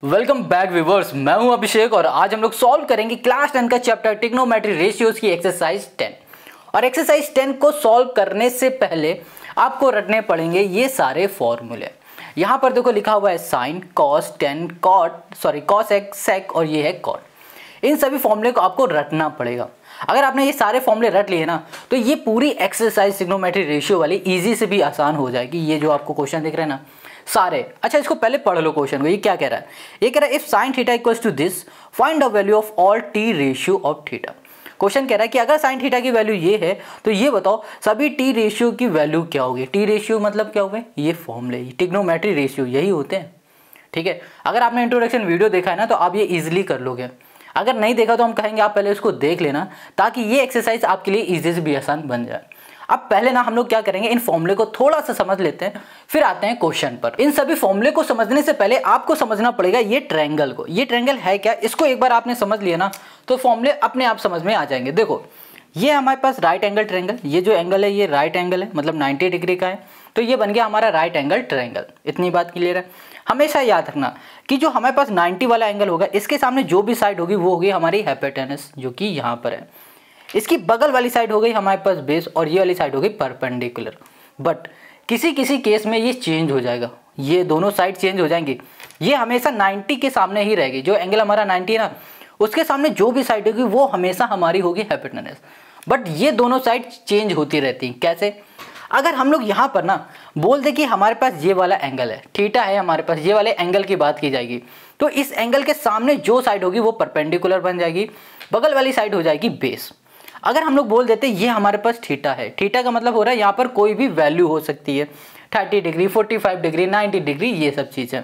Welcome back viewers, मैं हूं अभिषेक और आज हम लोग सॉल्व करेंगे क्लास 10 का चैप्टर ट्रिग्नोमेट्री रेशियोज की एक्सरसाइज 10। और एक्सरसाइज 10 को सॉल्व करने से पहले आपको रटने पड़ेंगे ये सारे फॉर्मूले। यहाँ पर देखो लिखा हुआ है sine, cos, tan, cos x, sec और ये है कॉट। इन सभी फॉर्मूले को आपको रटना पड़ेगा। अगर आपने ये सारे फॉर्मूले रट लिए ना तो ये पूरी एक्सरसाइज ट्रिग्नोमेट्री रेशियो वाली इजी से भी आसान हो जाएगी। ये जो आपको क्वेश्चन दिख रहे हैं ना सारे। अच्छा, इसको पहले पढ़ लो क्वेश्चन को। ये क्या कह रहा है? ये कह रहा है if sine theta equals to this find the value of all T ratio of theta. Question कह रहा है कि अगर साइन थीटा की वैल्यू ये है तो ये बताओ सभी टी रेशियो की वैल्यू क्या होगी। टी रेशियो मतलब क्या होगा? ये फॉर्मूले, ट्रिग्नोमेट्री रेशियो यही होते हैं। ठीक है, अगर आपने इंट्रोडक्शन वीडियो देखा है ना तो आप ये इजीली कर लोगे। अगर नहीं देखा तो हम कहेंगे आप पहले इसको देख लेना ताकि ये एक्सरसाइज आपके लिए इजी से भी आसान बन जाए। अब पहले ना हम लोग क्या करेंगे, इन फॉर्मूले को थोड़ा सा समझ लेते हैं, फिर आते हैं क्वेश्चन पर। इन सभी फॉर्मूले को समझने से पहले आपको समझना पड़ेगा ये ट्रायंगल को। ये ट्रायंगल है क्या, इसको एक बार आपने समझ लिया ना तो फॉर्मूले अपने आप समझ में आ जाएंगे। देखो ये हमारे पास राइट एंगल ट्रायंगल, ये जो एंगल है ये राइट एंगल है, मतलब 90 डिग्री का है, तो ये बन गया हमारा राइट एंगल ट्रायंगल। इतनी बात क्लियर है। हमेशा याद रखना कि जो हमारे पास 90 वाला एंगल होगा इसके सामने जो भी साइड होगी वो होगी हमारी हाइपोटेनस, जो कि यहाँ पर है। इसकी बगल वाली साइड हो गई हमारे पास बेस और ये वाली साइड हो गई परपेंडिकुलर। बट किसी किसी केस में ये चेंज हो जाएगा, ये दोनों साइड चेंज हो जाएंगी। ये हमेशा 90 के सामने ही रहेगी। जो एंगल हमारा 90 है ना उसके सामने जो भी साइड होगी वो हमेशा हमारी होगी हाइपोटेनस। बट ये दोनों साइड चेंज होती रहती हैं। कैसे? अगर हम लोग यहाँ पर ना बोल दे कि हमारे पास ये वाला एंगल है, थीटा है हमारे पास, ये वाले एंगल की बात की जाएगी तो इस एंगल के सामने जो साइड होगी वो परपेंडिकुलर बन जाएगी, बगल वाली साइड हो जाएगी बेस। अगर हम लोग बोल देते ये हमारे पास थीटा है, थीटा का मतलब हो रहा है यहाँ पर कोई भी वैल्यू हो सकती है, 30 डिग्री, 45 डिग्री, 90 डिग्री, ये सब चीज़ें।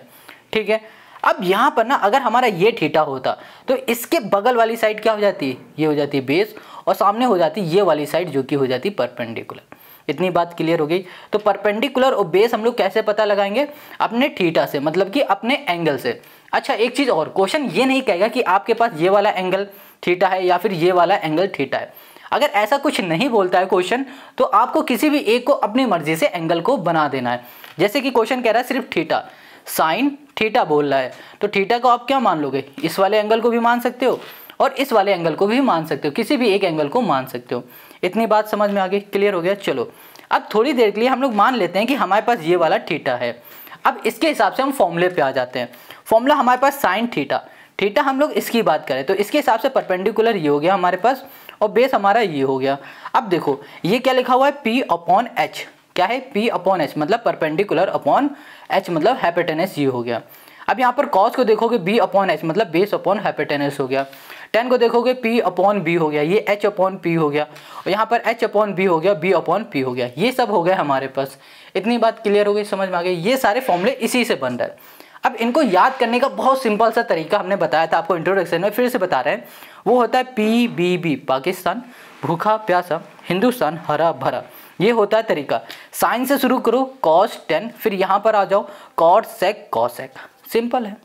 ठीक है, अब यहाँ पर ना अगर हमारा ये थीटा होता तो इसके बगल वाली साइड क्या हो जाती है? ये हो जाती है बेस और सामने हो जाती है ये वाली साइड जो कि हो जाती है परपेंडिकुलर। इतनी बात क्लियर हो गई। तो परपेंडिकुलर और बेस हम लोग कैसे पता लगाएंगे? अपने थीटा से, मतलब कि अपने एंगल से। अच्छा, एक चीज़ और, क्वेश्चन ये नहीं कहेगा कि आपके पास ये वाला एंगल थीटा है या फिर ये वाला एंगल थीटा है। अगर ऐसा कुछ नहीं बोलता है क्वेश्चन तो आपको किसी भी एक को अपनी मर्जी से एंगल को बना देना है। जैसे कि क्वेश्चन कह रहा है सिर्फ थीटा, साइन थीटा बोल रहा है तो थीटा को आप क्या मान लोगे? इस वाले एंगल को भी मान सकते हो और इस वाले एंगल को भी मान सकते हो, किसी भी एक एंगल को मान सकते हो। इतनी बात समझ में आ गई? क्लियर हो गया? चलो अब थोड़ी देर के लिए हम लोग मान लेते हैं कि हमारे पास ये वाला थीटा है। अब इसके हिसाब से हम फॉर्मूले पे आ जाते हैं। फॉर्मूला हमारे पास साइन थीटा, थीटा हम लोग इसकी बात करें तो इसके हिसाब से परपेंडिकुलर ये हो गया हमारे पास और बेस हमारा ये हो गया। अब देखो ये क्या लिखा हुआ है? P upon H. क्या है? P अपॉन एच मतलब परपेंडिकुलर अपॉन एच मतलब हाइपोटेनस ये हो गया। अब यहाँ पर कॉस को देखोगे B अपॉन एच मतलब बेस अपॉन हाइपोटेनस हो गया। टेन को देखोगे P अपॉन बी हो गया, ये H अपॉन P हो गया और यहाँ पर H अपॉन बी हो गया, B अपॉन P हो गया। ये सब हो गया हमारे पास। इतनी बात क्लियर हो गई, समझ में आ गई? ये सारे फॉर्मूले इसी से बन रहे हैं। अब इनको याद करने का बहुत सिंपल सा तरीका हमने बताया था आपको इंट्रोडक्शन में, फिर से बता रहे हैं। वो होता है PBB, पाकिस्तान भूखा प्यासा, हिंदुस्तान हरा भरा। ये होता है तरीका। साइन से शुरू करो, कॉस 10, फिर यहाँ पर आ जाओ कॉट सेक कॉसेक। सिंपल है,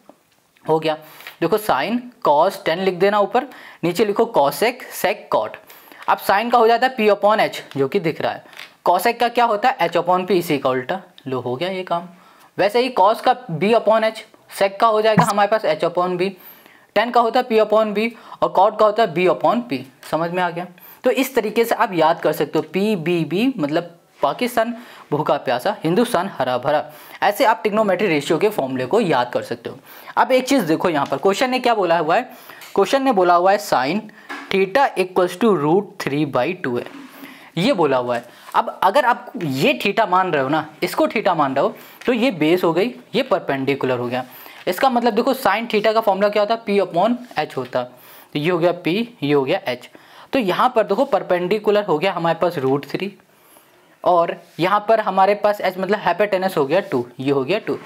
हो गया। देखो साइन कॉस 10 लिख देना ऊपर, नीचे लिखो कॉसेक सेक कॉट। अब साइन का हो जाता है P अपॉन एच जो कि दिख रहा है, कॉसेक का क्या होता है? H अपॉन P, इसी का उल्टा। लो हो गया ये काम। वैसे ही कॉस का B अपॉन एच, सेक का हो जाएगा हमारे पास H अपॉन बी, टेन का होता है P अपॉन बी और कॉट का होता है B अपॉन P। समझ में आ गया? तो इस तरीके से आप याद कर सकते हो। PBB मतलब पाकिस्तान भूखा प्यासा, हिंदुस्तान हरा भरा। ऐसे आप ट्रिग्नोमेट्री रेशियो के फॉर्मूले को याद कर सकते हो। अब एक चीज़ देखो यहाँ पर क्वेश्चन ने क्या बोला हुआ है? क्वेश्चन ने बोला हुआ है साइन थीटा इक्वल्स टू √3/2 है, ये बोला हुआ है। अब अगर आप ये थीटा मान रहे हो ना, इसको थीटा मान रहे हो तो ये बेस हो गई, ये परपेंडिकुलर हो गया। इसका मतलब देखो साइन थीटा का फॉर्मूला क्या होता है? P अपॉन एच होता। तो ये हो गया P, ये हो गया H। तो यहाँ पर देखो परपेंडिकुलर हो गया हमारे पास √3 और यहाँ पर हमारे पास H मतलब हाइपोटेनस हो गया 2, ये हो गया 2।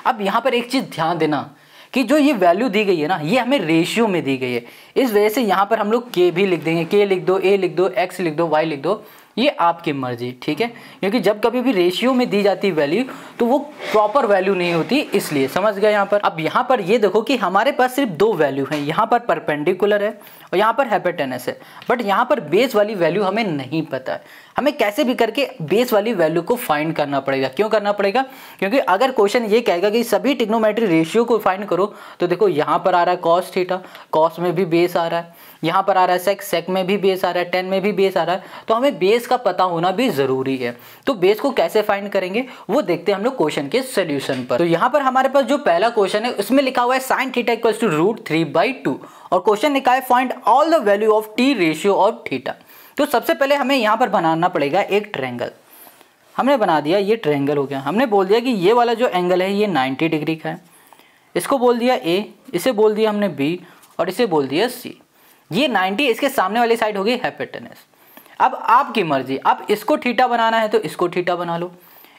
अब यहाँ पर एक चीज़ ध्यान देना कि जो ये वैल्यू दी गई है ना ये हमें रेशियो में दी गई है, इस वजह से यहाँ पर हम लोग K भी लिख देंगे। K लिख दो, A लिख दो, X लिख दो, Y लिख दो, ये आपकी मर्जी। ठीक है, क्योंकि जब कभी भी रेशियो में दी जाती है वैल्यू तो वो प्रॉपर वैल्यू नहीं होती, इसलिए। समझ गए यहाँ पर? अब यहाँ पर ये देखो कि हमारे पास सिर्फ दो वैल्यू हैं, यहाँ पर परपेंडिकुलर है और यहाँ पर हाइपोटेनस है, बट यहाँ पर बेस वाली वैल्यू हमें नहीं पता है। हमें कैसे भी करके बेस वाली वैल्यू को फाइंड करना पड़ेगा। क्यों करना पड़ेगा? क्योंकि अगर क्वेश्चन ये कहेगा कि सभी ट्रिग्नोमेट्री रेशियो को फाइंड करो, तो देखो यहाँ पर आ रहा है कॉस थीटा, कॉस में भी बेस आ रहा है, यहाँ पर आ रहा है सेक, सेक में भी बेस आ रहा है, टेन में भी बेस आ रहा है, तो हमें बेस का पता होना भी जरूरी है। तो बेस को कैसे फाइंड करेंगे वो देखते हैं हम लोग क्वेश्चन के सोल्यूशन पर। तो यहाँ पर हमारे पास जो पहला क्वेश्चन है उसमें लिखा हुआ है साइन थीटा इक्वल्स टू √3/2 और क्वेश्चन लिखा है find all the value of T ratio of theta. तो सबसे पहले हमें यहाँ पर बनाना पड़ेगा एक ट्रायंगल। हमने बना दिया, ये ट्रायंगल हो गया। हमने बोल दिया कि ये वाला जो एंगल है ये 90 डिग्री का है, इसको बोल दिया A, इसे बोल दिया हमने B और इसे बोल दिया C। ये 90 इसके सामने वाली साइड हो गई हाइपोटेनस। अब आपकी मर्जी, आप इसको थीटा बनाना है तो इसको थीटा बना लो,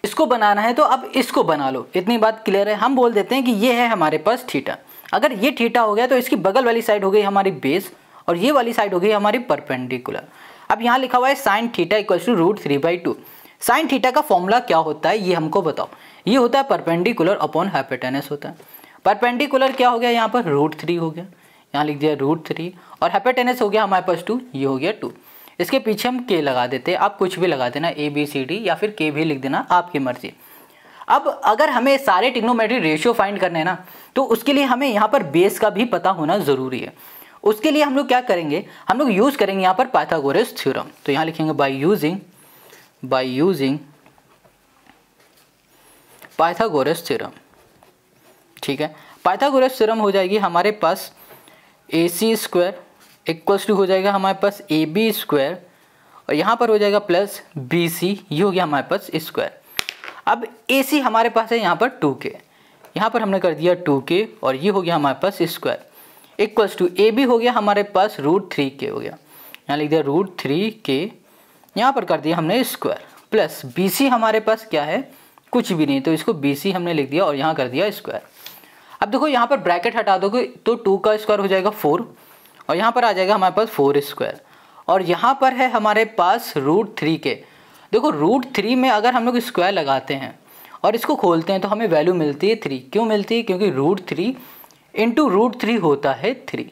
इसको बनाना है तो अब इसको बना लो। इतनी बात क्लियर है। हम बोल देते हैं कि ये है हमारे पास थीटा। अगर ये थीटा हो गया तो इसकी बगल वाली साइड हो गई हमारी बेस और ये वाली साइड हो गई हमारी परपेंडिकुलर। अब यहाँ लिखा हुआ है sine theta equals to √3/2। Sine theta का फॉर्मूला क्या होता है ये हमको बताओ। ये होता है परपेंडिकुलर अपॉन हाइपोटेनस होता है। परपेंडिकुलर क्या हो गया यहाँ पर √3 हो गया, यहाँ लिख दिया √3 और हाइपोटेनस हो गया हमारे पास 2, ये हो गया 2। इसके पीछे हम k लगा देते हैं, आप कुछ भी लगा देना ABCD या फिर k भी लिख देना, आपकी मर्जी। अब अगर हमें सारे ट्रिग्नोमेट्री रेशियो फाइंड करने हैं ना, तो उसके लिए हमें यहाँ पर बेस का भी पता होना जरूरी है। उसके लिए हम लोग क्या करेंगे, हम लोग यूज करेंगे यहाँ पर पाइथागोरस थ्योरम। तो यहाँ लिखेंगे बाय यूजिंग पाइथागोरस थ्योरम। ठीक है, पाइथागोरस थ्योरम हो जाएगी हमारे पास AC² इक्वल्स टू हो जाएगा हमारे पास AB² और यहाँ पर हो जाएगा प्लस BC, ये हो गया हमारे पास स्क्वायर। अब AC हमारे पास है यहाँ पर 2k, यहाँ पर हमने कर दिया 2k और ये हो गया हमारे पास स्क्वायर इक्वल्स टू AB हो गया हमारे पास √3k हो गया, यहाँ लिख दिया √3k, यहाँ पर कर दिया हमने स्क्वायर प्लस BC हमारे पास क्या है, कुछ भी नहीं, तो इसको BC हमने लिख दिया और यहाँ कर दिया स्क्वायर। अब देखो यहाँ पर ब्रैकेट हटा दोगे तो 2 का स्क्वायर हो जाएगा 4 और यहाँ पर आ जाएगा हमारे पास 4² और यहाँ पर है हमारे पास √3k। देखो √3 में अगर हम लोग स्क्वायर लगाते हैं और इसको खोलते हैं तो हमें वैल्यू मिलती है 3। क्यों मिलती है? क्योंकि √3 इंटू √3 होता है 3।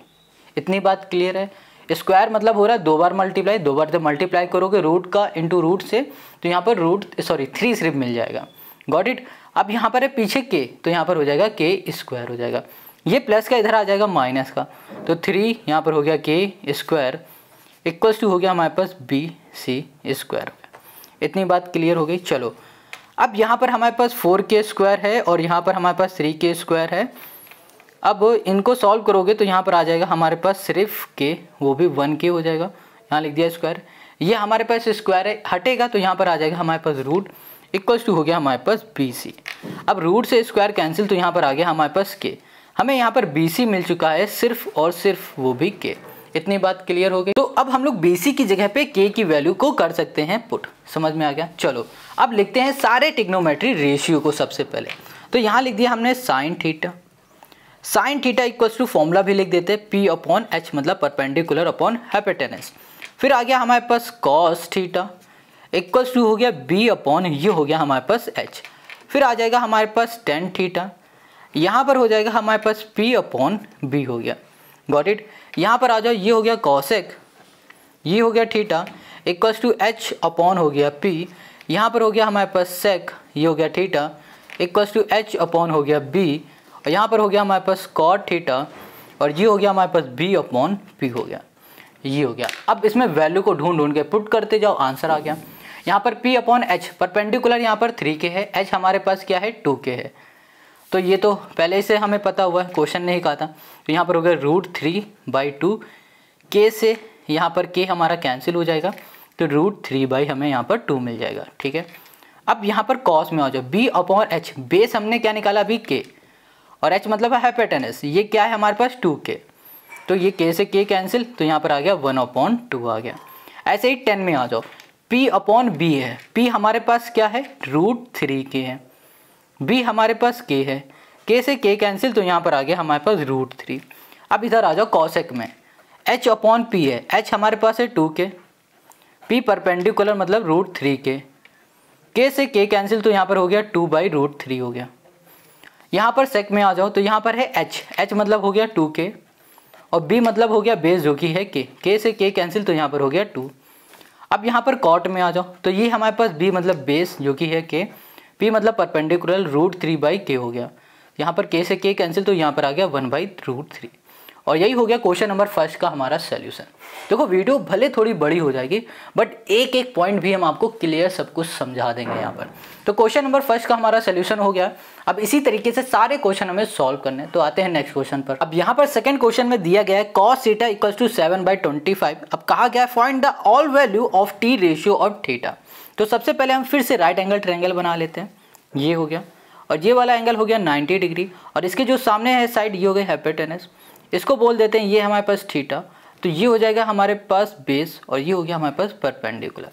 इतनी बात क्लियर है। स्क्वायर मतलब हो रहा है 2 बार मल्टीप्लाई, 2 बार जब मल्टीप्लाई करोगे रूट का इंटू रूट से तो यहाँ पर 3 सिर्फ मिल जाएगा। Got it. अब यहाँ पर है पीछे k, तो यहाँ पर हो जाएगा k² हो जाएगा, ये प्लस का इधर आ जाएगा माइनस का, तो 3 यहाँ पर हो गया k² इक्वल्स टू हो गया हमारे पास BC²। इतनी बात क्लियर हो गई। चलो अब यहाँ पर हमारे पास 4k² है और यहाँ पर हमारे पास 3k² है। अब इनको सॉल्व करोगे तो यहाँ पर आ जाएगा हमारे पास सिर्फ k, वो भी 1k हो जाएगा, यहाँ लिख दिया स्क्वायर। ये हमारे पास स्क्वायर है, हटेगा तो यहाँ पर आ जाएगा हमारे पास रूट इक्वल्स टू हो गया हमारे पास BC। अब रूट से स्क्वायर कैंसिल तो यहाँ पर आ गया हमारे पास k। हमें यहाँ पर BC मिल चुका है सिर्फ और सिर्फ वो भी k। इतनी बात क्लियर हो गई। तो अब हम लोग BC की जगह पे k की वैल्यू को कर सकते हैं पुट। समझ में आ गया। चलो अब लिखते हैं सारे ट्रिग्नोमेट्री रेशियो को। सबसे पहले तो यहाँ लिख दिया हमने sine theta equals to formula भी लिख देते हैं P/H, मतलब परपेंडिकुलर अपॉन हाइपोटेनस। फिर आ गया हमारे पास कॉस थीटा इक्वल्स टू हो गया B/ ये हो गया हमारे पास H। फिर आ जाएगा हमारे पास टेन थीटा, यहाँ पर हो जाएगा हमारे पास P/B हो गया। Got it. यहाँ पर आ जाओ, ये हो गया कॉसेक, ये हो गया थीटा इक्वल्स टू H/ हो गया P। यहाँ पर हो गया हमारे पास सेक, ये हो गया थीटा इक्वल्स टू H/ हो गया B और यहाँ पर हो गया हमारे पास कॉट थीटा और ये हो गया हमारे पास B/P हो गया, ये हो गया। अब इसमें वैल्यू को ढूंढ के पुट करते जाओ, आंसर आ गया। यहाँ पर P/H परपेंडिकुलर यहाँ पर 3k है, H हमारे पास क्या है 2k है, तो ये तो पहले से हमें पता हुआ है, क्वेश्चन नहीं कहा था। तो यहाँ पर हो गया √3/2, k से यहाँ पर k हमारा कैंसिल हो जाएगा तो √3 हमें यहाँ पर 2 मिल जाएगा। ठीक है। अब यहाँ पर कॉस में आ जाओ, B/H बेस हमने क्या निकाला अभी k और H मतलब है हाइपोटेनस, ये क्या है हमारे पास 2k, तो ये k से k कैंसिल तो यहाँ पर आ गया 1/2 आ गया। ऐसे ही 10 में आ जाओ, P/B है, P हमारे पास क्या है √3k है, B हमारे पास k है, k से k कैंसिल तो यहाँ पर आ गया हमारे पास √3। अब इधर आ जाओ कॉसेक में, H/P है, H हमारे पास है 2k, P परपेंडिकुलर मतलब √3k, k से k कैंसिल तो यहाँ पर हो गया 2/√3 हो गया। यहाँ पर सेक में आ जाओ तो यहाँ पर है H मतलब हो गया 2k और B मतलब हो गया बेस जो कि है k से k कैंसिल तो यहाँ पर हो गया 2। अब यहाँ पर कॉट में आ जाओ, तो ये हमारे पास b मतलब बेस जो कि है k, p मतलब परपेंडिकुलर √3/k हो गया। यहाँ पर k से k कैंसिल, तो यहाँ पर आ गया 1/√3। और यही हो गया क्वेश्चन नंबर फर्स्ट का हमारा सोल्यूशन। देखो वीडियो भले थोड़ी बड़ी हो जाएगी बट एक एक पॉइंट भी हम आपको क्लियर सब कुछ समझा देंगे यहाँ पर। तो क्वेश्चन नंबर फर्स्ट का हमारा सोल्यूशन हो गया। अब इसी तरीके से सारे क्वेश्चन हमें सॉल्व करने हैं। तो आते हैं नेक्स्ट क्वेश्चन पर। अब यहाँ पर सेकंड क्वेश्चन में दिया गया है cos थीटा = 7/25। अब कहा गया find the all value of T ratio of theta. तो सबसे पहले हम फिर से राइट एंगल ट्रायंगल बना लेते हैं। ये हो गया और ये वाला एंगल हो गया 90 डिग्री और इसके जो सामने है साइड ये हो गई हाइपोटेनस, इसको बोल देते हैं ये हमारे पास थीटा। तो ये हो जाएगा हमारे पास बेस और ये हो गया हमारे पास परपेंडिकुलर।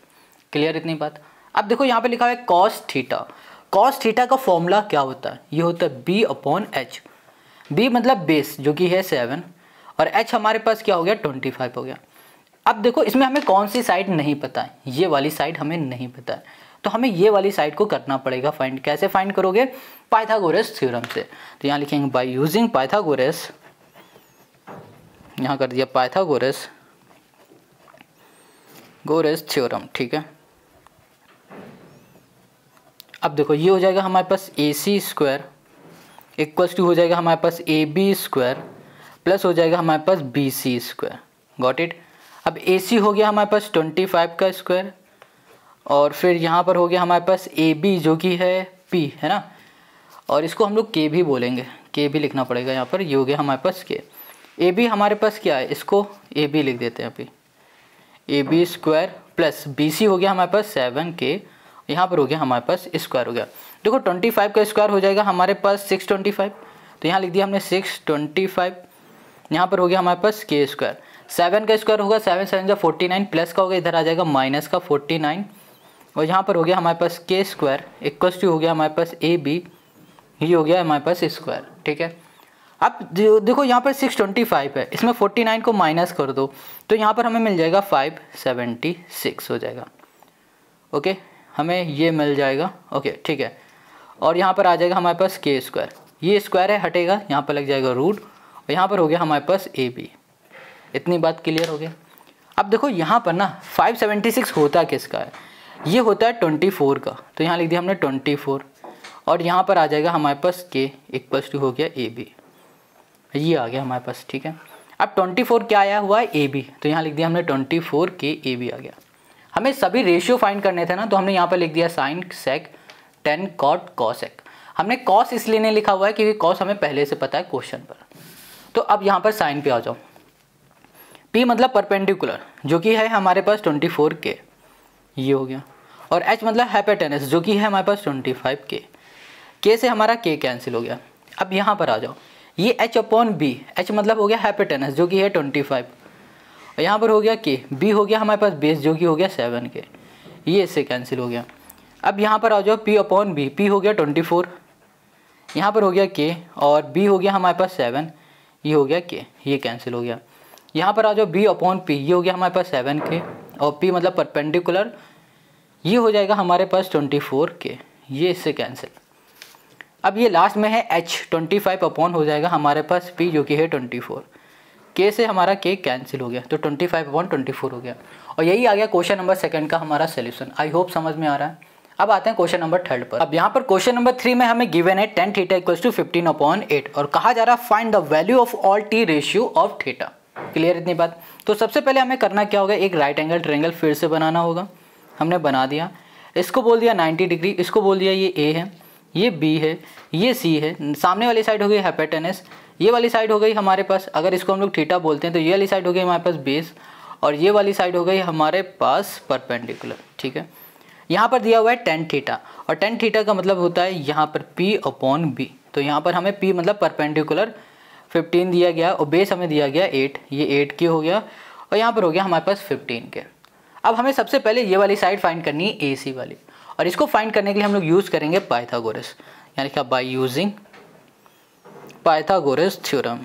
क्लियर इतनी बात। अब देखो यहाँ पे लिखा है cos थीटा। cos थीटा का फॉर्मूला क्या होता है? ये होता है b/h। b मतलब बेस जो कि है 7 और h हमारे पास क्या हो गया 25 हो गया। अब देखो इसमें हमें कौन सी साइड नहीं पता है, ये वाली साइड हमें नहीं पता है, तो हमें ये वाली साइड को करना पड़ेगा फाइंड। कैसे फाइंड करोगे? पाइथागोरस थ्योरम से। तो यहाँ लिखेंगे बाय यूजिंग पाइथागोरस, यहाँ कर दिया पाइथागोरस थ्योरम। ठीक है, अब देखो ये हो जाएगा हमारे पास AC² इक्वल्स टू हो जाएगा हमारे पास AB² प्लस हो जाएगा हमारे पास BC²। Got it. अब AC हो गया हमारे पास 25 का स्क्वायर और फिर यहाँ पर हो गया हमारे पास AB जो कि है P है ना, और इसको हम लोग K भी बोलेंगे, K भी लिखना पड़ेगा यहाँ पर। ये हो गया हमारे पास K। AB हमारे पास क्या है, इसको AB लिख देते हैं अभी, AB² प्लस BC हो गया हमारे पास 7K, यहाँ पर हो गया हमारे पास स्क्वायर हो गया। देखो 25 का स्क्वायर हो जाएगा हमारे पास 625, तो यहाँ लिख दिया हमने 625। यहाँ पर हो गया हमारे पास K²। 7 का स्क्वायर होगा 7 7 जा 49 प्लस का होगा, इधर आ जाएगा माइनस का 49 और यहाँ पर हो गया हमारे पास K² इक्वल्स टू हो गया हमारे पास AB, ये हो गया हमारे पास स्क्वायर। ठीक है, अब देखो यहाँ पर 625 है, इसमें 49 को माइनस कर दो तो यहाँ पर हमें मिल जाएगा 576 हो जाएगा। ओके, हमें ये मिल जाएगा। ओके ठीक है, और यहाँ पर आ जाएगा हमारे पास K², ये स्क्वायर है हटेगा, यहाँ पर लग जाएगा रूट और यहाँ पर हो गया हमारे पास AB। इतनी बात क्लियर हो गई। अब देखो यहाँ पर ना 576 होता किसका है, ये होता है 24 का, तो यहाँ लिख दिया हमने 24 और यहाँ पर आ जाएगा हमारे पास K इक्वल्स टू हो गया AB, ये आ गया हमारे पास। ठीक है, अब 24 क्या आया हुआ है AB, तो यहाँ लिख दिया हमने 24 K AB आ गया। हमें सभी रेशियो फाइंड करने थे ना, तो हमने यहाँ पर लिख दिया sin sec tan cot cos sec। हमने cos इसलिए नहीं लिखा हुआ है क्योंकि cos हमें पहले से पता है क्वेश्चन पर। तो अब यहाँ पर साइन पे आ जाओ। P मतलब परपेंडिकुलर जो कि है हमारे पास 24K, ये हो गया, और H मतलब हाइपोटेनस जो कि है हमारे पास 25K। K से हमारा K कैंसिल हो गया। अब यहाँ पर आ जाओ, ये H/B, H मतलब हो गया हाइपोटेनस जो कि है 25 और यहाँ पर हो गया K, B हो गया हमारे पास बेस जो कि हो गया 7K, ये इससे कैंसिल हो गया। अब यहाँ पर आ जाओ P/B, P हो गया 24, यहाँ पर हो गया K और B हो गया हमारे पास 7, ये हो गया K, ये कैंसिल हो गया। यहाँ पर आ जाओ B/P, ये हो गया हमारे पास 7K और P मतलब परपेंडिकुलर, ये हो जाएगा हमारे पास 24K, ये इससे कैंसिल। अब ये लास्ट में है H, 25 अपॉन हो जाएगा हमारे पास P जो कि है 24, K से हमारा K कैंसिल हो गया, तो 25/24 हो गया। और यही आ गया क्वेश्चन नंबर सेकंड का हमारा सोल्यूशन। आई होप समझ में आ रहा है। अब आते हैं क्वेश्चन नंबर थर्ड पर। अब यहाँ पर क्वेश्चन नंबर 3 में हमें गिवन है tan थीटा इक्वल्स टू 15/8 और कहा जा रहा है find the value of all T ratio of theta. Clear इतनी बात। तो सबसे पहले हमें करना क्या होगा, एक राइट एंगल ट्रायंगल फिर से बनाना होगा। हमने बना दिया, इसको बोल दिया 90 डिग्री, इसको बोल दिया ये A है, ये B है, ये C है। सामने वाली साइड हो गई हाइपोटेनस, ये वाली साइड हो गई हमारे पास, अगर इसको हम लोग थीटा बोलते हैं तो ये वाली साइड हो गई हमारे पास बेस और ये वाली साइड हो गई हमारे पास परपेंडिकुलर। ठीक है, यहाँ पर दिया हुआ है tan थीटा और tan थीटा का मतलब होता है यहाँ पर P/B। तो यहाँ पर हमें P मतलब परपेंडिकुलर 15 दिया गया और बेस हमें दिया गया 8, ये 8K हो गया और यहाँ पर हो गया हमारे पास 15K। अब हमें सबसे पहले ये वाली साइड फाइंड करनी है AC वाली, और इसको फाइंड करने के लिए हम लोग यूज़ करेंगे पाइथागोरस, यानी क्या बाय यूजिंग पाइथागोरस थ्योरम।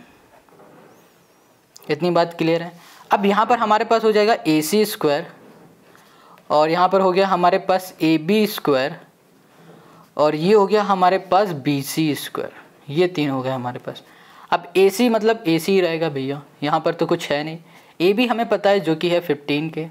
इतनी बात क्लियर है। अब यहाँ पर हमारे पास हो जाएगा AC² और यहाँ पर हो गया हमारे पास AB² और ये हो गया हमारे पास BC², ये 3 हो गया हमारे पास। अब AC मतलब AC ही रहेगा भैया, यहाँ पर तो कुछ है नहीं। AB हमें पता है जो कि है 15K,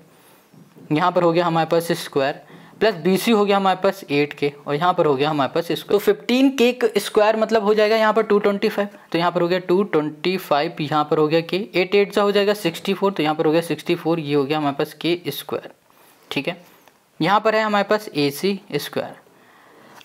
यहाँ पर हो गया हमारे पास स्क्वायर प्लस BC हो गया हमारे पास 8K और यहाँ पर हो गया हमारे पास स्क्वायर। तो 15K स्क्वायर मतलब हो जाएगा यहाँ पर 225, तो यहाँ पर हो गया 225, यहाँ पर हो गया K, 8 8 सा हो जाएगा 64, तो यहाँ पर हो गया 64, ये हो गया हमारे पास K स्क्वायर। ठीक है, यहाँ पर है हमारे पास AC स्क्वायर।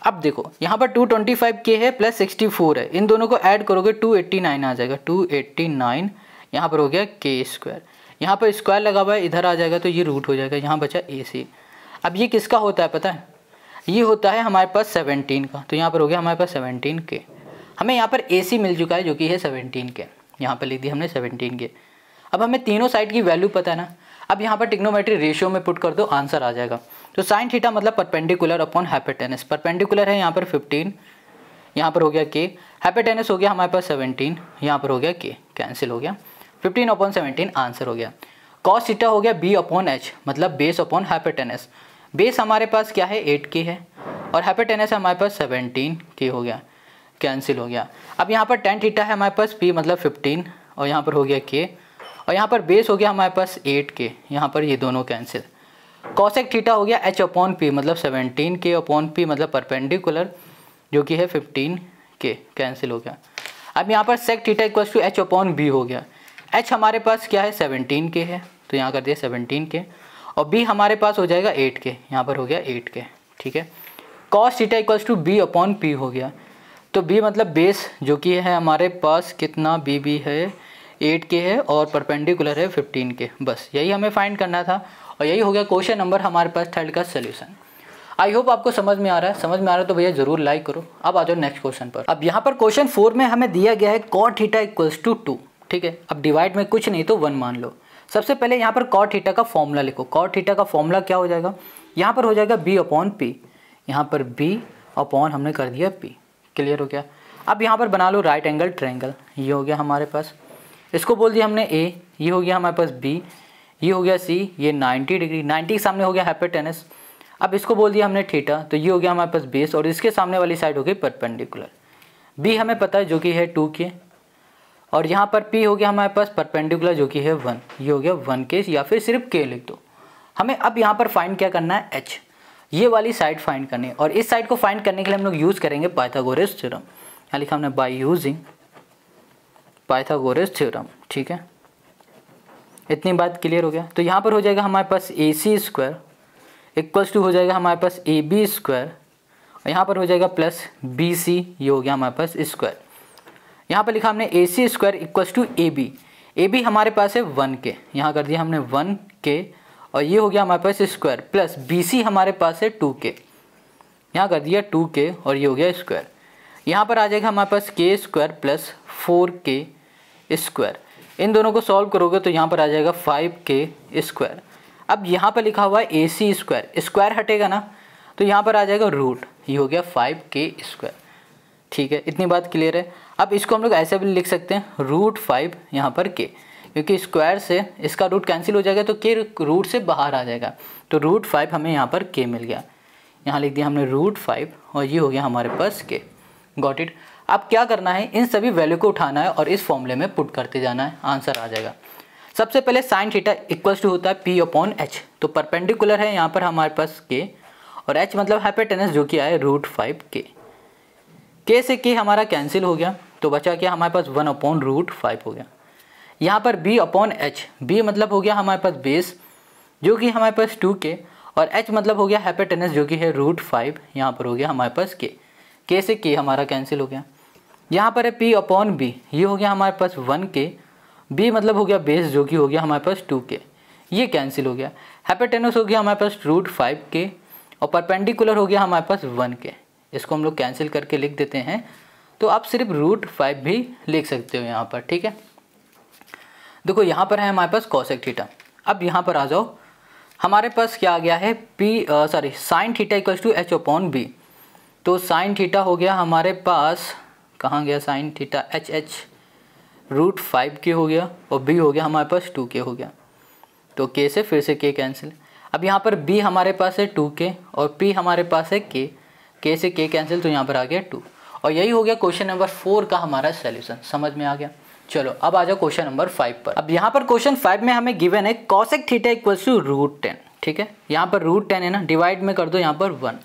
अब देखो यहाँ पर 225K है प्लस 64 है, इन दोनों को ऐड करोगे 289 आ जाएगा, 289, यहाँ पर हो गया K स्क्वायर, यहाँ पर स्क्वायर लगा हुआ है इधर आ जाएगा तो ये रूट हो जाएगा, यहाँ बचा AC। अब ये किसका होता है पता है, ये होता है हमारे पास 17 का, तो यहाँ पर हो गया हमारे पास 17K। हमें यहाँ पर AC मिल चुका है जो कि है 17K, यहाँ पर लिख दिया हमने 17K। अब हमें तीनों साइड की वैल्यू पता है ना, अब यहाँ पर ट्रिग्नोमेट्री रेशियो में पुट कर दो, आंसर आ जाएगा। तो साइन थीटा मतलब परपेंडिकुलर अपॉन हाइपोटेनस, परपेंडिकुलर है यहाँ पर 15, यहाँ पर हो गया K, हाइपोटेनस हो गया हमारे पास 17, यहाँ पर हो गया K, कैंसिल हो गया, 15/17 आंसर हो गया। कॉस थीटा हो गया B अपॉन H मतलब बेस अपॉन हाइपोटेनस, बेस हमारे पास क्या है 8K है और हाइपोटेनस हमारे पास 17K हो गया, कैंसिल हो गया। अब यहाँ पर tan थीटा है हमारे पास P मतलब 15 और यहाँ पर हो गया K और यहाँ पर बेस हो गया हमारे पास 8K, यहाँ पर ये दोनों कैंसिल। कॉसेक थीटा हो गया H अपॉन P मतलब 17K अपॉन P मतलब परपेंडिकुलर जो कि है 15K, कैंसिल हो गया। अब यहाँ पर sec theta equal to H upon B हो गया, H हमारे पास क्या है 17K है, तो यहाँ कर दिया 17K और B हमारे पास हो जाएगा 8K, यहाँ पर हो गया 8K। ठीक है, cos theta equals to B upon P हो गया, तो B मतलब बेस जो कि है हमारे पास कितना B है 8K है और परपेंडिकुलर है 15K, बस यही हमें फाइंड करना था और यही हो गया क्वेश्चन नंबर हमारे पास 3 का सोल्यूशन। आई होप आपको समझ में आ रहा है, समझ में आ रहा है तो भैया जरूर लाइक करो। अब आ जाओ नेक्स्ट क्वेश्चन पर। अब यहाँ पर क्वेश्चन 4 में हमें दिया गया है कॉट थीटा इक्वल्स टू 2। ठीक है, अब डिवाइड में कुछ नहीं तो 1 मान लो। सबसे पहले यहाँ पर कॉट थीटा का फॉर्मूला लिखो। कॉट थीटा का फॉर्मूला क्या हो जाएगा, यहाँ पर हो जाएगा B अपॉन P, यहाँ पर B अपॉन हमने कर दिया P, क्लियर हो गया। अब यहाँ पर बना लो राइट एंगल ट्रायंगल, ये हो गया हमारे पास, इसको बोल दिया हमने A, ये हो गया हमारे पास B, ये हो गया C, ये 90 डिग्री, 90 के सामने हो गया हाइपोटेनस। अब इसको बोल दिया हमने थीटा, तो ये हो गया हमारे पास बेस और इसके सामने वाली साइड हो गई परपेंडिकुलर। B हमें पता है जो कि है 2K और यहाँ पर P हो गया हमारे पास परपेंडिकुलर जो कि है 1, ये हो गया 1K या फिर सिर्फ K लिख दो। हमें अब यहाँ पर फाइंड क्या करना है H, ये वाली साइड फाइंड करनी है और इस साइड को फाइंड करने के लिए हम लोग यूज़ करेंगे पाइथागोरस थ्योरम। यहाँ लिखा हमने बाय यूजिंग पाइथागोरस थ्योरम। ठीक है, इतनी बात क्लियर हो गया। तो यहाँ पर हो जाएगा हमारे पास AC स्क्वायर इक्वल्स टू हो जाएगा हमारे पास AB स्क्वायर और यहाँ पर हो जाएगा प्लस BC, ये हो गया हमारे पास स्क्वायर। यहाँ पर लिखा हमने AC square equals to AB, AB हमारे पास है 1K, यहाँ कर दिया हमने 1K और ये हो गया हमारे पास स्क्वायर प्लस BC हमारे पास है 2K, यहाँ कर दिया 2K और ये हो गया स्क्वायर। यहाँ पर आ जाएगा हमारे पास K square plus 4K square, इन दोनों को सॉल्व करोगे तो यहाँ पर आ जाएगा 5K स्क्वायर। अब यहाँ पर लिखा हुआ है AC स्क्वायर, स्क्वायर हटेगा ना तो यहाँ पर आ जाएगा रूट, ये हो गया 5K स्क्वायर। ठीक है, इतनी बात क्लियर है। अब इसको हम लोग ऐसे भी लिख सकते हैं √5 यहाँ पर K, क्योंकि स्क्वायर से इसका रूट कैंसिल हो जाएगा तो K रूट से बाहर आ जाएगा, तो √5 हमें यहाँ पर K मिल गया, यहाँ लिख दिया हमने √5 और ये हो गया हमारे पास K। Got it. अब क्या करना है, इन सभी वैल्यू को उठाना है और इस फॉर्मूले में पुट करते जाना है, आंसर आ जाएगा। सबसे पहले साइन थीटा इक्वल्स टू होता है P अपॉन H, तो परपेंडिकुलर है यहाँ पर हमारे पास K और H मतलब हाइपोटेनस जो कि आए √5K। K से K हमारा कैंसिल हो गया तो बचा क्या हमारे पास 1 अपॉन √5 हो गया। यहाँ पर B अपॉन H, B मतलब हो गया हमारे पास बेस जो कि हमारे पास 2K और H मतलब हो गया हाइपोटेनस जो कि है √5, यहाँ पर हो गया हमारे पास K। K से K हमारा कैंसिल हो गया। यहाँ पर है P अपॉन B, ये हो गया हमारे पास 1K, B मतलब हो गया बेस जो कि हो गया हमारे पास 2K, ये कैंसिल हो गया। हाइपोटेनस हो गया हमारे पास √5K और परपेंडिकुलर हो गया हमारे पास 1K, इसको हम लोग कैंसिल करके लिख देते हैं, तो आप सिर्फ √5 भी लिख सकते हो यहाँ पर। ठीक है, देखो यहाँ पर है हमारे पास कॉसेक थीटा। अब यहाँ पर आ जाओ, हमारे पास क्या आ गया है sine theta equals to H upon B, तो साइन थीटा हो गया हमारे पास, कहाँ गया साइन थीटा, HH √5K हो गया और B हो गया हमारे पास 2K हो गया, तो K से फिर से K कैंसिल। अब यहाँ पर B हमारे पास है 2K और P हमारे पास है K, K से K कैंसिल तो यहाँ पर आ गया 2 और यही हो गया क्वेश्चन नंबर 4 का हमारा सॉल्यूशन। समझ में आ गया। चलो अब आ जाओ क्वेश्चन नंबर 5 पर। अब यहाँ पर क्वेश्चन 5 में हमें गिवन है कॉसेक थीटा इक्वल्स टू √10। ठीक है। यहाँ पर √10 है ना, डिवाइड में कर दो यहाँ पर 1।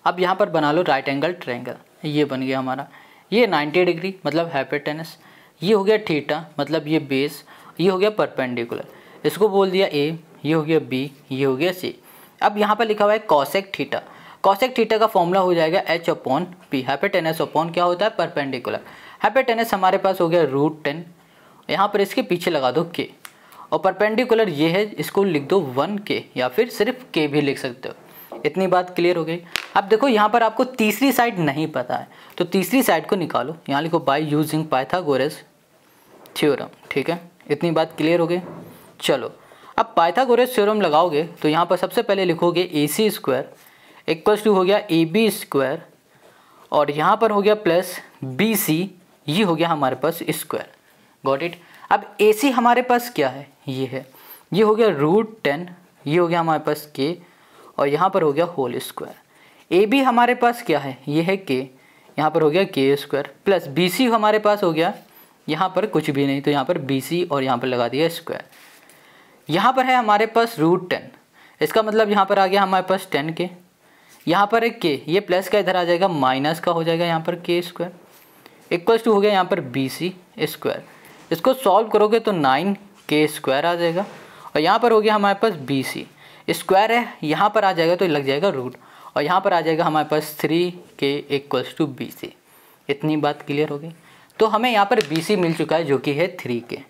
अब यहाँ पर बना लो राइट एंगल ट्रायंगल, ये बन गया हमारा। ये 90 डिग्री मतलब हाइपोटेनस, ये हो गया थीटा मतलब ये बेस, ये हो गया परपेंडिकुलर, इसको बोल दिया ए, ये हो गया बी, ये हो गया सी। अब यहाँ पर लिखा हुआ है कॉसेक थीटा। कॉसेक थीटा का फॉर्मूला हो जाएगा h/p, हाइपोटेनस अपॉन क्या होता है परपेंडिकुलर। हाइपोटेनस हमारे पास हो गया √10, यहाँ पर इसके पीछे लगा दो k, और परपेंडिकुलर ये है, इसको लिख दो 1k या फिर सिर्फ k भी लिख सकते हो। इतनी बात क्लियर हो गई। अब देखो यहाँ पर आपको तीसरी साइड नहीं पता है, तो तीसरी साइड को निकालो, यहाँ लिखो बाय यूजिंग पाइथागोरस थ्योरम, ठीक है। इतनी बात क्लियर हो गई। चलो अब पाइथागोरस थ्योरम लगाओगे तो यहाँ पर सबसे पहले लिखोगे AC² इक्वल्स टू हो गया AB², और यहाँ पर हो गया प्लस BC, ये हो गया हमारे पास स्क्वायर। Got it. अब AC हमारे पास क्या है, ये है, ये हो गया √10, ये हो गया हमारे पास k, और यहाँ पर हो गया होल स्क्वायर। AB हमारे पास क्या है, ये है k, यहाँ पर हो गया k², प्लस BC हमारे पास हो गया, यहाँ पर कुछ भी नहीं तो यहाँ पर BC और यहाँ पर लगा दिया स्क्वायर। यहाँ पर है हमारे पास √10, इसका मतलब यहाँ पर आ गया हमारे पास 10k, यहाँ पर एक k, ये प्लस का इधर आ जाएगा माइनस का हो जाएगा यहाँ पर k² इक्वल्स टू हो गया यहाँ पर BC²। इसको सॉल्व करोगे तो 9k² आ जाएगा, और यहाँ पर हो गया हमारे पास BC स्क्वायर है, यहाँ पर आ जाएगा तो लग जाएगा रूट, और यहाँ पर आ जाएगा हमारे पास 3k इक्वल्स टू BC। इतनी बात क्लियर हो गई। तो हमें यहाँ पर BC मिल चुका है जो कि है 3k।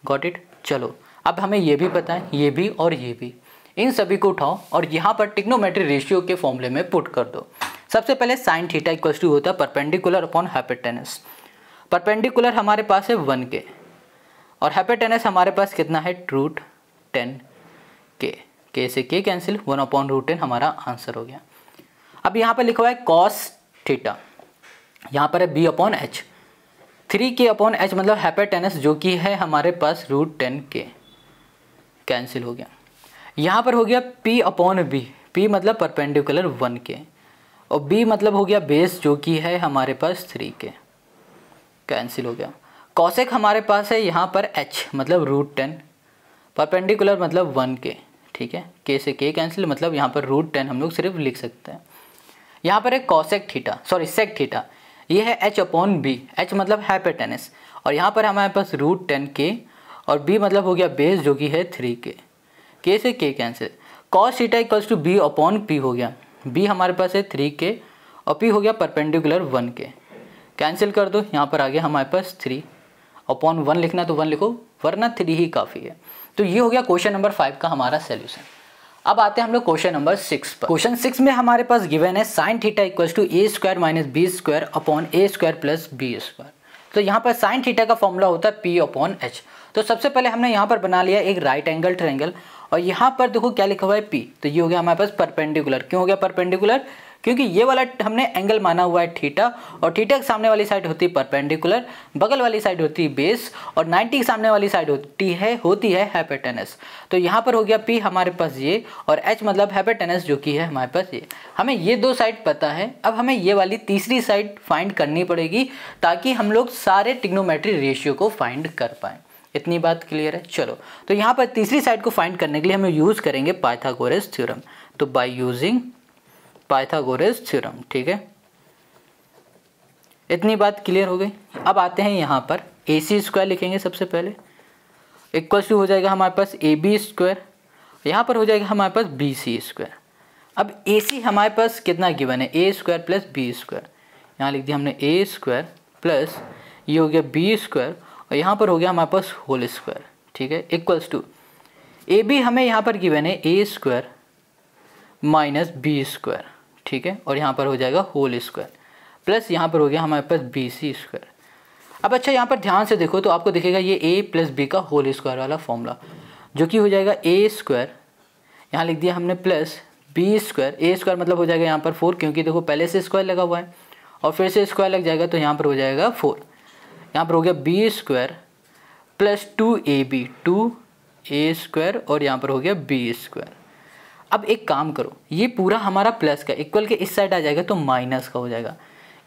Got it. चलो अब हमें ये भी पता है, ये भी और ये भी, इन सभी को उठाओ और यहाँ पर ट्रिग्नोमेट्री रेशियो के फॉर्मूले में पुट कर दो। सबसे पहले साइन थीटा इक्वल्स टू होता है परपेंडिकुलर अपॉन हाइपोटेनस। परपेंडिकुलर हमारे पास है 1k और हाइपोटेनस हमारे पास कितना है √10k, k से k कैंसिल, 1/√10 हमारा आंसर हो गया। अब यहाँ पर लिखा हुआ है कॉस थीटा, यहाँ पर है b/h, 3k/h मतलब हाइपोटेनस जो कि है हमारे पास √10k, कैंसिल हो गया। यहाँ पर हो गया p/b, p मतलब परपेंडिकुलर 1k, और b मतलब हो गया बेस जो कि है हमारे पास 3k, कैंसिल हो गया। कॉसेक हमारे पास है यहाँ पर h मतलब √10, परपेंडिकुलर मतलब 1k, ठीक है, k से k कैंसिल मतलब यहाँ पर √10 हम लोग सिर्फ लिख सकते हैं। यहाँ पर है cosec theta, sorry sec theta, ये है h/b, h मतलब हाइपोटेनस, और यहाँ पर हमारे पास √10k, और b मतलब हो गया बेस जो कि है 3k, k से k cancel. Cos theta equals to b/p हो गया, b हमारे पास है 3k और p हो गया परपेंडिकुलर 1k, कैंसिल कर दो, यहाँ पर आ गया हमारे पास 3/1 लिखना तो 1 लिखो, वरना 3 ही काफ़ी है। तो ये हो गया क्वेश्चन नंबर 5 का हमारा सोल्यूशन। अब आते हैं हम लोग क्वेश्चन नंबर 6 पर। क्वेश्चन 6 में हमारे पास गिवन है sine theta equals to a² minus b² upon a² plus b²। तो यहाँ पर साइन थीटा का फॉर्मूला होता है p/h। तो सबसे पहले हमने यहाँ पर बना लिया एक राइट एंगल ट्रायंगल, और यहाँ पर देखो क्या लिखा हुआ है p, तो ये हो गया हमारे पास परपेंडिकुलर। क्यों हो गया परपेंडिकुलर, क्योंकि ये वाला हमने एंगल माना हुआ है थीटा, और थीटा के सामने वाली साइड होती है परपेंडिकुलर, बगल वाली साइड होती है बेस, और 90 के सामने वाली साइड होती है हाइपोटेनस। तो यहाँ पर हो गया p हमारे पास ये, और h मतलब हाइपोटेनस जो कि है हमारे पास ये। हमें ये दो साइड पता है, अब हमें ये वाली तीसरी साइड फाइंड करनी पड़ेगी ताकि हम लोग सारे ट्रिग्नोमेट्री रेशियो को फाइंड कर पाएँ। इतनी बात क्लियर है। चलो तो यहाँ पर तीसरी साइड को फाइंड करने के लिए हम यूज़ करेंगे पाइथागोरस थ्योरम। तो बाय यूजिंग पाइथागोरस थ्योरम, ठीक है, इतनी बात क्लियर हो गई। अब आते हैं यहाँ पर AC² लिखेंगे सबसे पहले, इक्वल्स टू हो जाएगा हमारे पास AB², यहाँ पर हो जाएगा हमारे पास BC²। अब AC हमारे पास कितना गिवन है, a² प्लस b², यहाँ लिख दिया हमने a² प्लस ये हो गया b², और यहाँ पर हो गया हमारे पास होल स्क्वायर, ठीक है, इक्वल्स टू AB हमें यहाँ पर गिवन है a² माइनस b², ठीक है, और यहाँ पर हो जाएगा होल स्क्वायर, प्लस यहाँ पर हो गया हमारे पास BC²। अब अच्छा यहाँ पर ध्यान से देखो तो आपको दिखेगा ये a प्लस b का होल स्क्वायर वाला फॉर्मूला, जो कि हो जाएगा a², यहाँ लिख दिया हमने प्लस b², a² मतलब हो जाएगा यहाँ पर 4, क्योंकि देखो पहले से स्क्वायर लगा हुआ है और फिर से स्क्वायर लग जाएगा, तो यहाँ पर हो जाएगा 4, यहाँ पर हो गया b² प्लस 2ab, 2a² और यहाँ पर हो गया b²। अब एक काम करो, ये पूरा हमारा प्लस का इक्वल के इस साइड आ जाएगा तो माइनस का हो जाएगा,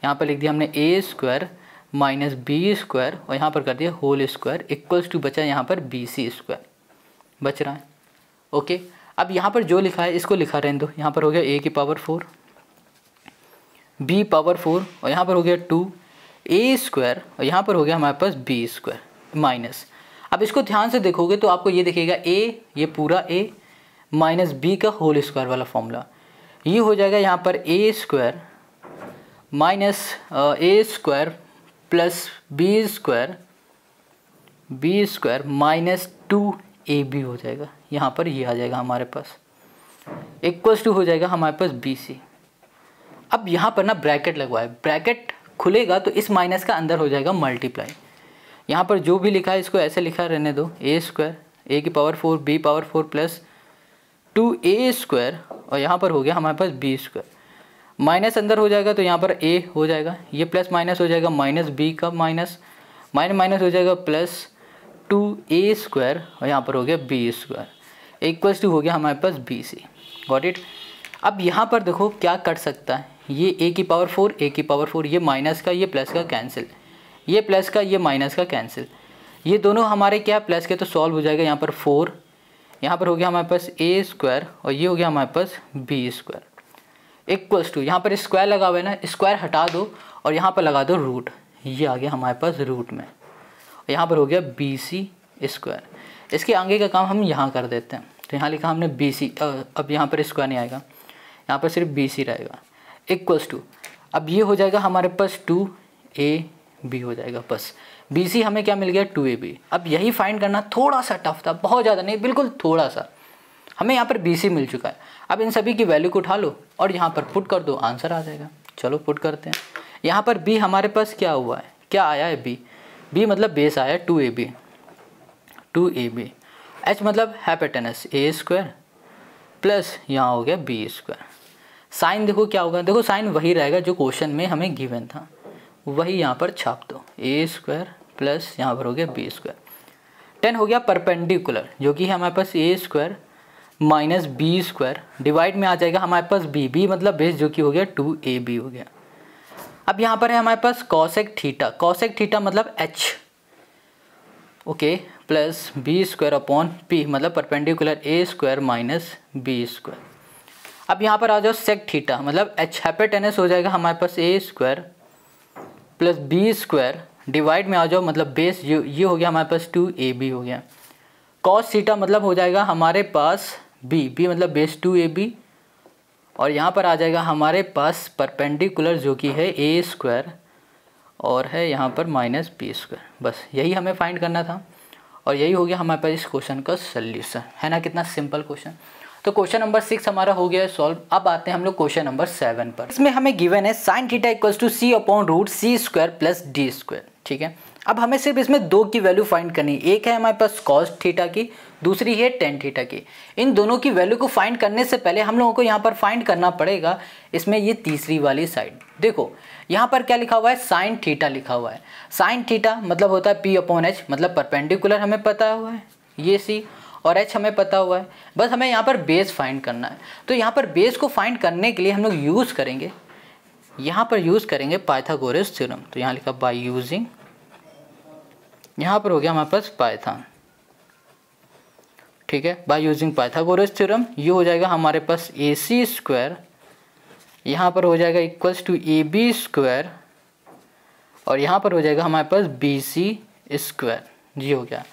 यहाँ पर लिख दिया हमने a² माइनस b² और यहाँ पर कर दिया होल स्क्वायर, इक्वल्स टू बचा यहाँ पर BC² बच रहा है। ओके, अब यहाँ पर जो लिखा है इसको लिखा रहने दो। यहाँ पर हो गया a की पावर 4, b पावर 4 और यहाँ पर हो गया 2a स्क्वायर और यहाँ पर हो गया हमारे पास b स्क्वायर माइनस। अब इसको ध्यान से देखोगे तो आपको ये दिखेगा a, ये पूरा a माइनस b का होल स्क्वायर वाला फॉर्मूला। ये हो जाएगा यहाँ पर a square minus a square plus b square minus 2ab हो जाएगा। यहाँ पर ये आ जाएगा हमारे पास इक्वल्स टू हो जाएगा हमारे पास bc। अब यहाँ पर ना ब्रैकेट लगवाए, ब्रैकेट खुलेगा तो इस माइनस का अंदर हो जाएगा मल्टीप्लाई। यहाँ पर जो भी लिखा है इसको ऐसे लिखा रहने दो, a स्क्वायर a की power 4 b power 4 plus 2a square और यहाँ पर हो गया हमारे पास b स्क्वायर। माइनस अंदर हो जाएगा तो यहाँ पर a हो जाएगा, ये प्लस माइनस हो जाएगा माइनस b का माइनस माइनस हो जाएगा प्लस 2a स्क्वायर और यहाँ पर हो गया b स्क्वायर इक्वल्स टू हो गया हमारे पास bc। Got it. अब यहाँ पर देखो क्या कट सकता है, ये a की पावर 4 a की पावर 4, ये माइनस का ये प्लस का कैंसिल, ये प्लस का ये माइनस का कैंसिल, ये दोनों हमारे क्या प्लस के तो सॉल्व हो जाएगा। यहाँ पर 4, यहाँ पर हो गया हमारे पास a स्क्वायर और ये हो गया हमारे पास b स्क्वायर इक्वल्स टू, यहाँ पर स्क्वायर लगा हुआ है ना, स्क्वायर हटा दो और यहाँ पर लगा दो रूट, ये आ गया हमारे पास रूट में। यहाँ पर हो गया bc स्क्वायर। इसके आगे का काम हम यहाँ कर देते हैं, तो यहाँ लिखा हमने bc, अब यहाँ पर स्क्वायर नहीं आएगा, यहाँ पर सिर्फ bc रहेगा इक्वल्स टू, अब ये हो जाएगा हमारे पास 2ab हो जाएगा बस। bc हमें क्या मिल गया 2ab। अब यही फाइंड करना थोड़ा सा टफ था, बहुत ज़्यादा नहीं, बिल्कुल थोड़ा सा। हमें यहाँ पर bc मिल चुका है। अब इन सभी की वैल्यू को उठा लो और यहाँ पर पुट कर दो, आंसर आ जाएगा। चलो पुट करते हैं। यहाँ पर b हमारे पास क्या हुआ है, क्या आया है b मतलब बेस आया 2ab, h मतलब हाइपोटेनस a स्क्वायर प्लस यहाँ हो गया b स्क्वायर। साइन देखो क्या होगा, देखो साइन वही रहेगा जो क्वेश्चन में हमें गिवन था, वही यहाँ पर छाप दो, a स्क्वायर प्लस यहाँ पर हो गया b स्क्वायर। 10 हो गया परपेंडिकुलर जो कि हमारे पास a square minus b square, divide में आ जाएगा हमारे पास b मतलब बेस जो कि हो गया 2ab हो गया। अब यहाँ पर है हमारे पास कॉसेक थीटा मतलब h, okay, plus b square upon p मतलब perpendicular a square minus b square. अब यहाँ पर आ जाओ सेक थीटा मतलब h, हाइपोटेनस हो जाएगा हमारे पास a square plus b square, divide में आ जाओ मतलब बेस ये हो गया हमारे पास 2ab हो गया। कॉस थीटा मतलब हो जाएगा हमारे पास b मतलब बेस 2ab और यहाँ पर आ जाएगा हमारे पास परपेंडिकुलर जो कि है a स्क्वायर और है यहाँ पर माइनस b स्क्वायर। बस यही हमें फाइंड करना था और यही हो गया हमारे पास इस क्वेश्चन का सल्यूशन, है ना। कितना सिंपल क्वेश्चन। तो क्वेश्चन नंबर 6 हमारा हो गया है सॉल्व। अब आते हैं हम लोग क्वेश्चन नंबर 7 पर। इसमें हमें गिवन है sine theta equals to c upon root c square plus d square, ठीक है। अब हमें सिर्फ इसमें दो की वैल्यू फाइंड करनी है, एक है हमारे पास कॉस थीटा की, दूसरी है टेन थीटा की। इन दोनों की वैल्यू को फाइंड करने से पहले हम लोगों को यहाँ पर फाइंड करना पड़ेगा इसमें ये तीसरी वाली साइड। देखो यहाँ पर क्या लिखा हुआ है, साइन थीटा लिखा हुआ है। साइन थीटा मतलब होता है p अपॉन h, मतलब परपेंडिकुलर हमें पता हुआ है ये c और h हमें पता हुआ है, बस हमें यहाँ पर बेस फाइंड करना है। तो यहाँ पर बेस को फाइंड करने के लिए हम लोग यूज़ करेंगे, यहाँ पर यूज़ करेंगे पाइथागोरस थ्योरम। तो यहाँ लिखा बाय यूजिंग, यहाँ पर हो गया हमारे पास पाइथन, ठीक है, बाय यूजिंग पाइथागोरस थ्योरम। ये हो जाएगा हमारे पास ac स्क्वायर, यहाँ पर हो जाएगा इक्वल्स टू ab स्क्वायर और यहाँ पर हो जाएगा हमारे पास bc स्क्वायर। ये हो गया।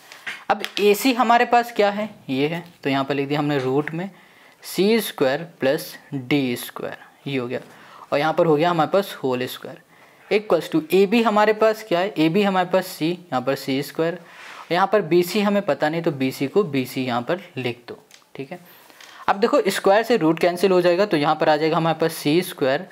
अब ac हमारे पास क्या है, ये है, तो यहाँ पर लिख दिया हमने रूट में c square plus d square, ये हो गया। और यहाँ पर हो गया हमारे पास whole square equals to ab हमारे पास क्या है, ab हमारे पास c, यहाँ पर c स्क्वायर, यहाँ पर bc हमें पता नहीं तो bc को bc यहाँ पर लिख दो, ठीक है। अब देखो स्क्वायर से रूट कैंसिल हो जाएगा तो यहाँ पर आ जाएगा हमारे पास c स्क्वायर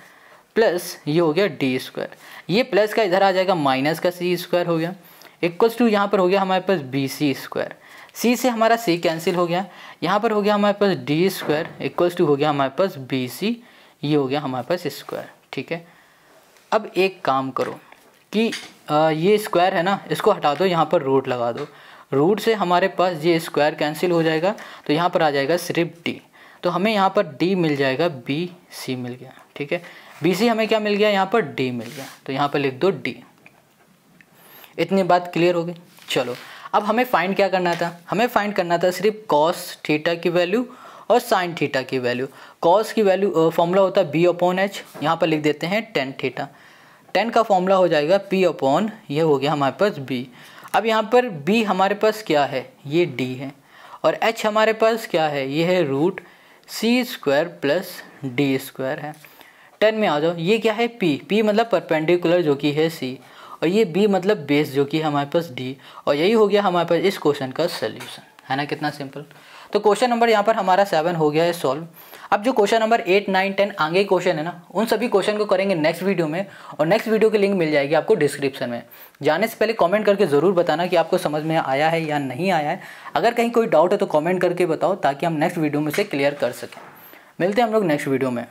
प्लस ये हो गया d स्क्वायर, ये प्लस का इधर आ जाएगा माइनस का c स्क्वायर हो गया इक्वल्स टू यहाँ पर हो गया हमारे पास bc स्क्वायर, c से हमारा c कैंसिल हो गया, यहाँ पर हो गया हमारे पास d स्क्वायर इक्वल्स टू हो गया हमारे पास bc, ये हो गया हमारे पास स्क्वायर, ठीक है। अब एक काम करो कि ये स्क्वायर है ना, इसको हटा दो, यहाँ पर रूट लगा दो, रूट से हमारे पास ये स्क्वायर कैंसिल हो जाएगा तो यहाँ पर आ जाएगा सिर्फ d, तो हमें यहाँ पर d मिल जाएगा, bc मिल गया, ठीक है। bc हमें क्या मिल गया, यहाँ पर d मिल गया, तो यहाँ पर लिख दो d। इतनी बात क्लियर हो गई। चलो अब हमें फाइंड क्या करना था, हमें फाइंड करना था सिर्फ कॉस थीटा की वैल्यू और साइन थीटा की वैल्यू। कॉस की वैल्यू फॉर्मूला होता है b/h, यहाँ पर लिख देते हैं टेन थीटा। टेन का फॉर्मूला हो जाएगा p/, ये हो गया हमारे पास b। अब यहाँ पर b हमारे पास क्या है, ये d है, और h हमारे पास क्या है, ये है √c² + d² है। 10 में आ जाओ, ये क्या है p मतलब परपेंडिकुलर जो कि है c, और ये b मतलब बेस जो कि हमारे पास d, और यही हो गया हमारे पास इस क्वेश्चन का सोल्यूशन, है ना। कितना सिंपल। तो क्वेश्चन नंबर यहाँ पर हमारा 7 हो गया है सॉल्व। अब जो क्वेश्चन नंबर 8, 9, 10 आगे क्वेश्चन है ना, उन सभी क्वेश्चन को करेंगे नेक्स्ट वीडियो में, और नेक्स्ट वीडियो की लिंक मिल जाएगी आपको डिस्क्रिप्शन में। जाने से पहले कमेंट करके ज़रूर बताना कि आपको समझ में आया है या नहीं आया है। अगर कहीं कोई डाउट है तो कमेंट करके बताओ, ताकि हम नेक्स्ट वीडियो में से क्लियर कर सकें। मिलते हैं हम लोग नेक्स्ट वीडियो में।